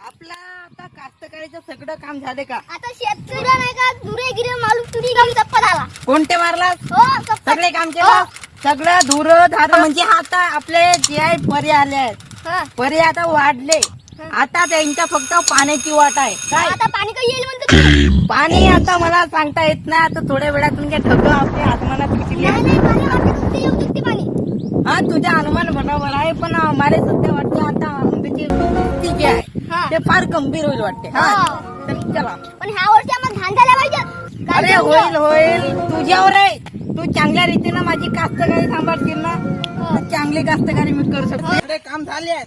आपला आता कास्तकारीचं सगळं काम झाले का? आता शेतकरी नाही का दुरे गिरे मालूम तुरी काम चप्पा झाला. कोणते मारलास? हो चप्पा सगळे काम केलं. सगळं धुर धार म्हणजे आता आपले जे आहे परी आले आहेत, हा. परी आता वाढले. आता त्यांच्या फक्त पाण्याची वाट आहे. काय आता पाणी काही येईल म्हणते तुम्ही? पाणी आता मला सांगता येत नाही. आता थोड्या वेळातून काय ढग आपले आसमानात दिसले. नाही पाणी वाटतं तुमचे येऊ शकते पाणी. हा तुझ्या अनुमान बरोबर आहे, पण मला सध्या वाटते आता आंब्याची वृत्ती जी आहे हा. ते फार गंभीर होईल वाटते. हा हा. तर चला. पण ह्या वर्षी आम्हाला धान झाल्या पाहिजे. काय अरे जमलं? होईल होईल तुझ्यावर आहे. तू चांगल्या रीतीनं माझी कास्तकारी सांभाळशील ना, तर चांगली कास्तकारी मी करू शकतो. सगळे काम झाले आहेत.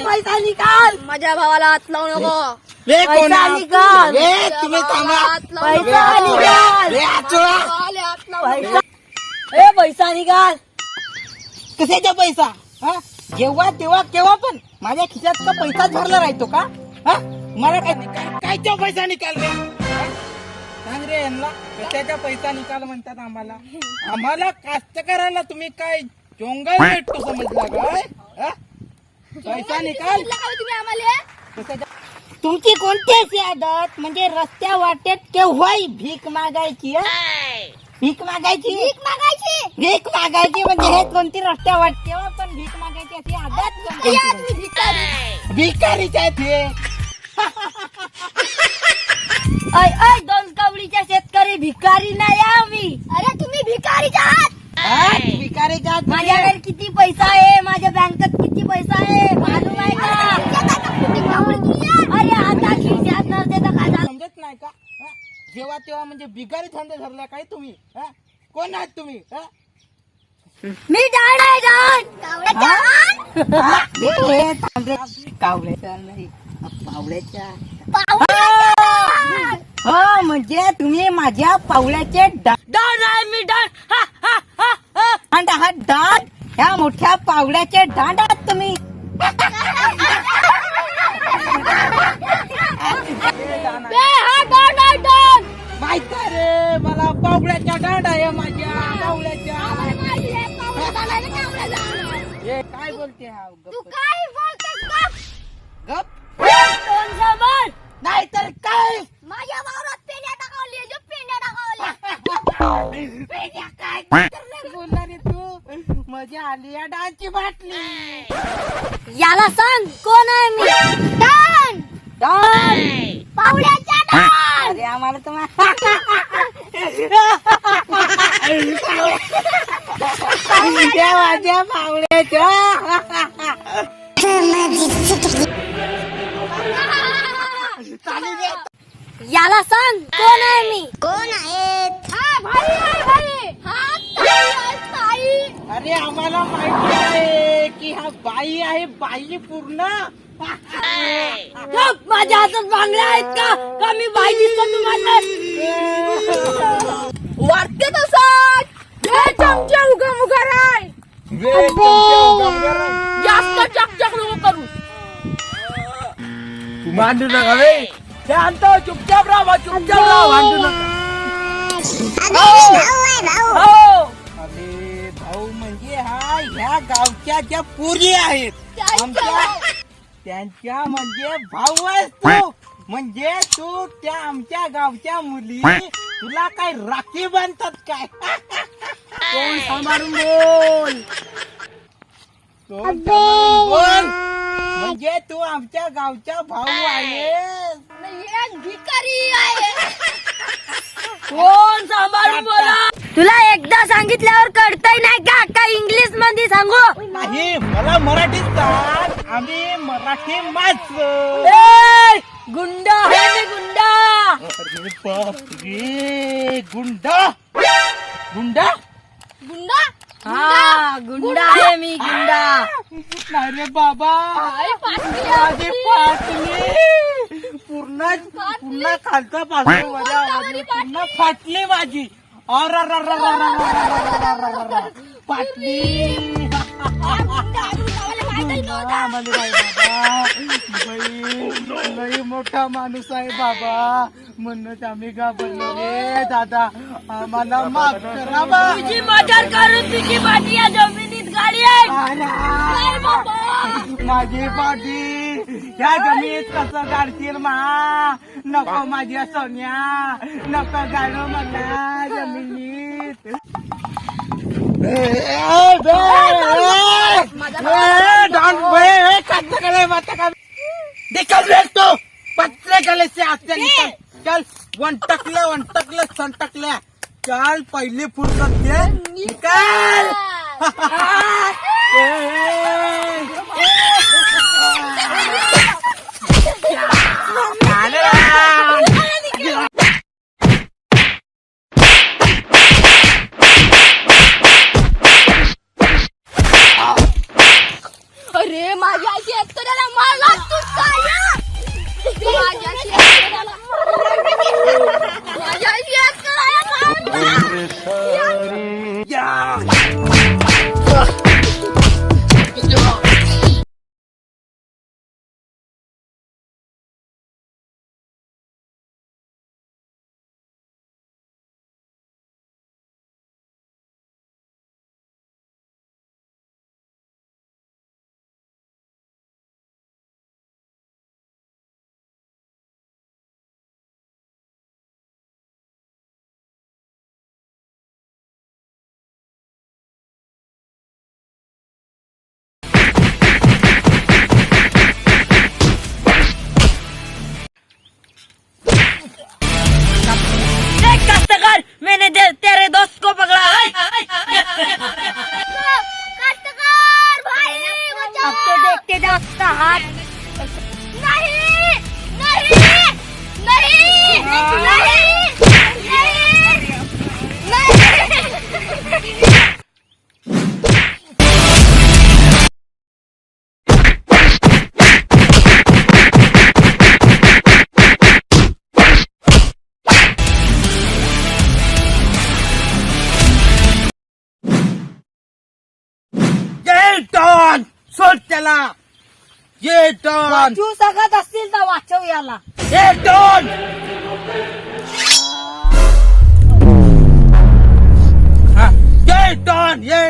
पैसा निकाल. माझ्या भावाला हात लावू नको. पैसा निकाल. तुम्ही थांबा. पैसा निकाल. पैसा ए पैसा निकाल. कशाचा पैसा? हा जेव्हा तेव्हा केव्हा पण माझ्या खिशात का पैसा भरला राहतो का? हा मला कायचा पैसा निकाल रे? सांग रे यांना कशाचा पैसा निकाल म्हणतात आम्हाला? आम्हाला कास्तकाराला तुम्ही काय चोंगल भेटतो समजला काय? हा? पैसा निकाल. सांगितलं का हो तुम्ही आम्हाला? कशाचा? तुमची कोणती अशी आदत म्हणजे रस्त्या वाटेत केव्हाही भीक मागायची? भीक मागायची? भीक मागायची. भीक मागायची म्हणजे हे कोणती रस्त्या वाट तेव्हा पण भीक मागायची अशी आदत कोणती? या तुम्ही भिकारी. भिकारीच आहे ते. ऐ ऐ दोन कवडीच्या शेतकरी भिकारी नाही आम्ही. अरे तुम्ही भिकारीच्या आहात. हा, भिकारीच आहे. माझ्याकडे किती पैसा आहे, माझ्या बँकेत किती पैसा आहे मालूम आहे का? अरे आता खिशात नसते तर काय झालं? समजत नाही का? हा? जेव्हा तेव्हा म्हणजे भिकारी धंदे धरला काय तुम्ही? हा? कोण आहात तुम्ही? हा? मी डाण आहे डाण. हा? हे कावळ्याच्या नाही पावड्याच्या. हो म्हणजे तुम्ही माझ्या पावड्याचे डाण आहे. मी डाण. डांड हा डांड. ह्या मोठ्या पावड्याचे डांड आहात तुम्ही. माहित आहे रे मला पावड्याच्या डांड आहे माझ्या पावड्याच्या. हे काय बोलते हा? तू काय बोलतोस गप कोण समोर? नाही तर काय? माझ्या वावरात पेंड्या टाकावली जो पेंड्या टाकावल्या. काय बोलला रे तू? मजा आली या डान्सची बाटली. याला सांग कोण आहे मी? डाण. डान पावड्याच्या डाण. अरे आम्हाला तुम्हाला माझ्या पावड्याच्या. याला सांग कोण आहे मी? कोण आहेत? हा भाई आहे भाई. हा ताई आहे ताई. अरे आम्हाला माहिती आहे की हा बाई आहे. बाई पूर्ण माझ्या हातात बांगड्या आहेत का? का मी बाई दिसतो तुम्हाला? वाटते तसंच. हे चमचे उगा मुगा राय. जास्त चकचक नको करू. भांडू नका रे. शांत चुपचाप राहा. चुपचाप राहा. भांडू नका. अरे भाऊ म्हणजे हा ह्या गावच्या ज्या पुरी आहेत आमच्या त्यांच्या म्हणजे भाऊ आहेस तू. म्हणजे तू त्या आमच्या गावच्या मुली तुला काय राखी बांधतात काय? कोण सांभाळून बोल. बोल म्हणजे तू आमच्या गावचा भाऊ आहेस. भिकारी आहे. कोण सांभाळून बोला. तुला एकदा सांगितल्यावर कळतंय नाही का? काय इंग्लिश मध्ये सांगू? नाही मला मराठीत सांग. आम्ही मराठी माणसं. गुंडा आहे मी गुंडा. अरे बापरे गुंडा. गुंडा गुंडा हा गुंडा आहे मी गुंडा. नाही रे बाबा. माझी फाटली पूर्ण पूर्ण खालचा पासून माझ्या आवाज पूर्ण फाटली माझी. फाटली. लई मोठा माणूस आहे बाबा म्हणूनच आम्ही घाबरलो रे दादा. आम्हाला माफ करा बा. तुझी मदत करून तुझी बाटी या जमिनीत गाडी आहे. माझी पाठी या जमीत कसं गाडतील मा नको माझ्या सोन्या नको गाडो मला जमिनीत निकल रे तू पत्रे गले से आते निकल चल वन टकले संटकले चल पहली फुर्सत दे निकल अरे माझ्या शेतकऱ्याला मारला तू साया माझ्या शेतकऱ्याला मैंने तेरे दोस्त को पकड़ा है काश्तकार भाई बचाओ अब तो देखते जा उसका हाथ नहीं नहीं नहीं नहीं डॉन सोड त्याला ये डॉन वाचू सांगत असतील तर वाचव याला ये डॉन ये डॉन ये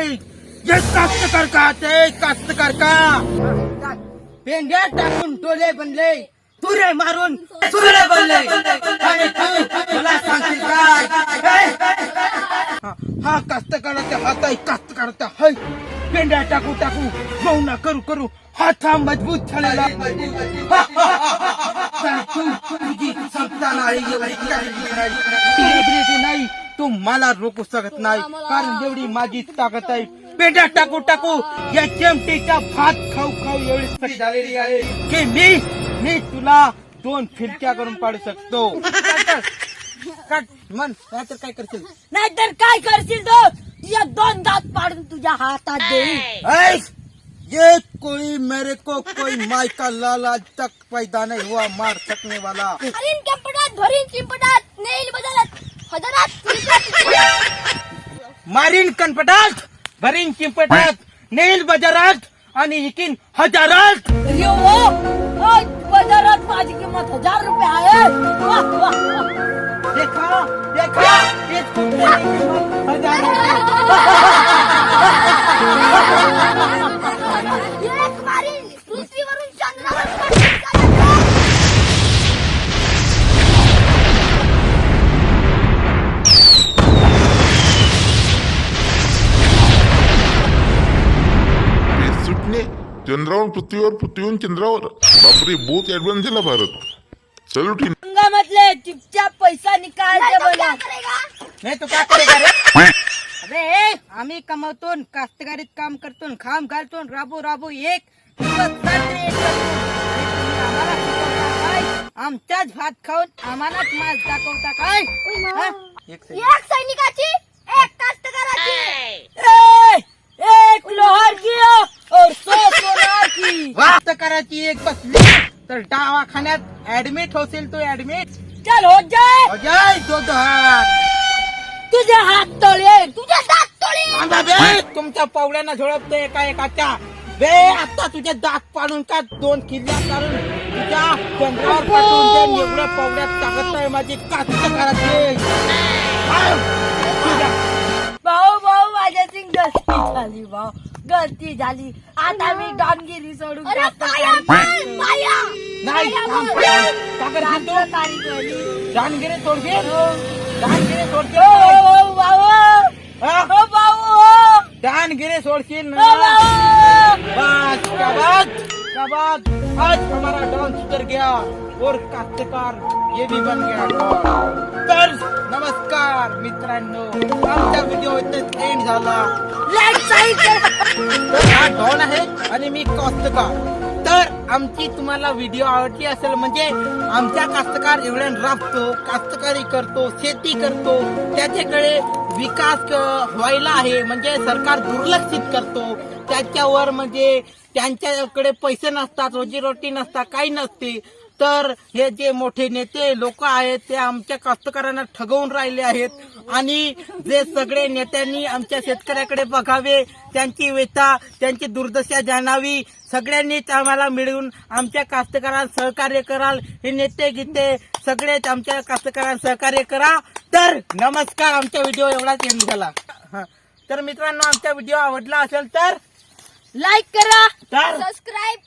कास्तकार का ते कास्तकार का पेंड्या टाकून टोले बनले तुरे मारून तुरे बनले आणि तू मला सांगशील काय हा कास्तकाराचा हात आहे कास्तकाराचा हाय पेंड्या टाकू टाकू गौना करू करू हात हा मजबूत झालेला तुझी क्षमता नाही तू मला रोखू शकत नाही कारण एवढी माझी ताकद आहे पेंड्या टाकू टाकू या चिमटीचा भात खाऊ खाऊ एवढी सही झालेली आहे की मी तुला 2 फिरक्या करून पाडू शकतो मन नाहीतर काय करशील नाहीतर काय करशील तो या 2 दात पाडून तुझ्या हातात देईल ये कोई मेरे को कोई माई का लाला तक पैदा नहीं हुआ मार सकने वाला हरिण कपडात भरीन चिंपटात नेईल बदलत हजारात मारीन कनपटात भरीन चिंपटात नेल बाजारात आणि इकीन हजारात बाजारात माझी किंमत 1000 रुपये आहे वाह वाह देखा देखा इस कुत्ते की कीमत 1000 एक मारी पृथ्वीवरून चंद्रावर सुटणे चंद्रावर पृथ्वीवर पृथ्वीहून चंद्रावर बापरे बहुत ऍडव्हान्स झाला भारत चलो ठीक म्हटले चुपचाप पैसा निकालते बोला नाही तो काय करेगा रे अबे आम्ही कमवतो कास्तकारीत काम करतो खाम घालतो राबू राबू एक दिवस रात्री एक करतो. आणि तुम्ही आम्हाला शिकवता काय आमचाच भात खाऊन आम्हालाच मास दाखवता काय हा? एक सैनिकाची एक कास्तकाराची एक लोहार की और 100 सोनार की कास्तकाराची एक बसली तर दवाखान्यात ऍडमिट होशील तू ऍडमिट चल हो जाए अजय 2 हात तुझे हात तोळे तुझे दात तोडी आंबा बे तुमच्या पवड्यांना झोडपतो एका एकाच्या बे आता तुझे दात पाडून का 2 किल्ल्या काढून तुझ्या चंद्रावर पाठवून दे एवढं पवड्यात टाकत आहे माझी कास्तकाराची भाऊ भाऊ माझ्याची गलती झाली भाऊ गलती झाली आता मी डॉनगिरी सोडून अरे कास्तकारी पाया करतो. पाया का करशील तू? दानगिरी सोडशील? दानगिरी सोडशील? हा? दानगिरी सोडशील ना? बस शाबाश आज हमारा डॉन सुधर गया और काश्तकार ये भी बन गया डॉन. तर नमस्कार मित्रांनो, आमचा व्हिडिओ इथेच एंड झाला. तर हा डॉन आहे आणि मी कास्तकार. तर आमची तुम्हाला व्हिडिओ आवडली असेल म्हणजे आमच्या कास्तकार एवढ्या राबतो, कास्तकारी करतो, शेती करतो, त्याच्याकडे विकास व्हायला आहे म्हणजे सरकार दुर्लक्षित करतो त्याच्यावर. म्हणजे त्यांच्याकडे पैसे नसतात, रोजीरोटी नसतात, काही नसते. तर हे जे मोठे नेते लोक आहेत ते आमच्या कास्तकारांना ठगवून राहिले आहेत आणि जे सगळे नेत्यांनी आमच्या शेतकऱ्याकडे बघावे, त्यांची व्यथा, त्यांची दुर्दशा जाणावी, सगळ्यांनीच आम्हाला मिळून आमच्या कास्तकारांना सहकार्य कराल. हे नेते गीते सगळेच आमच्या कास्तकारांना सहकार्य करा. तर नमस्कार, आमचा व्हिडिओ एवढाच एंड झाला. तर मित्रांनो, आमचा व्हिडिओ आवडला असेल तर लाईक करा, तर सबस्क्राईब